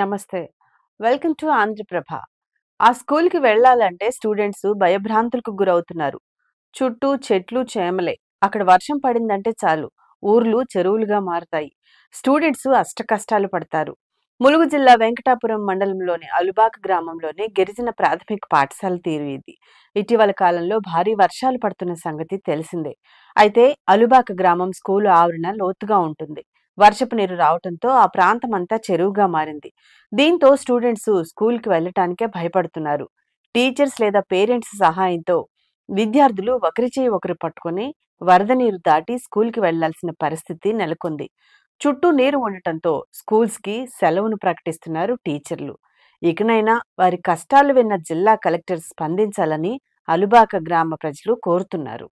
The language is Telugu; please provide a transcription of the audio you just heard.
నమస్తే. Welcome to Andhra Prabha. ఆ స్కూల్‌కి వెళ్ళాలంటే స్టూడెంట్స్ భయభ్రాంతులకు గురవుతున్నారు. చుట్టూ చెట్లు, చేమలే. అక్కడ వర్షం పడిందంటే చాలు ఊర్లు చెరువులుగా మారతాయి. స్టూడెంట్స్ అష్టకష్టాలు పడతారు. ములుగు జిల్లా వెంకటాపురం మండలంలోని అలుబాక గ్రామంలోని గిరిజన ప్రాథమిక పాఠశాల తీరు ఇది. ఇటీవల కాలంలో భారీ వర్షాలు పడుతున్న సంగతి తెలిసిందే. అయితే అలుబాక గ్రామం స్కూలు ఆవరణ లోతుగా ఉంటుంది. వర్షపు నీరు రావడంతో ఆ ప్రాంతం అంతా చెరువుగా మారింది. దీంతో స్టూడెంట్స్ స్కూల్‌కి వెళ్ళటానికే భయపడుతున్నారు. టీచర్స్ లేదా పేరెంట్స్ సహాయంతో విద్యార్థులు ఒకరి చేయి ఒకరు పట్టుకొని వరద నీరు దాటి స్కూల్‌కి వెళ్లాల్సిన పరిస్థితి నెలకొంది. చుట్టూ నీరు ఉండటంతో స్కూల్స్‌కి సెలవును ప్రకటిస్తున్నారు టీచర్లు. ఇకనైనా వారి కష్టాలు విన్న జిల్లా కలెక్టర్ స్పందించాలని అలుబాక గ్రామ ప్రజలు కోరుతున్నారు.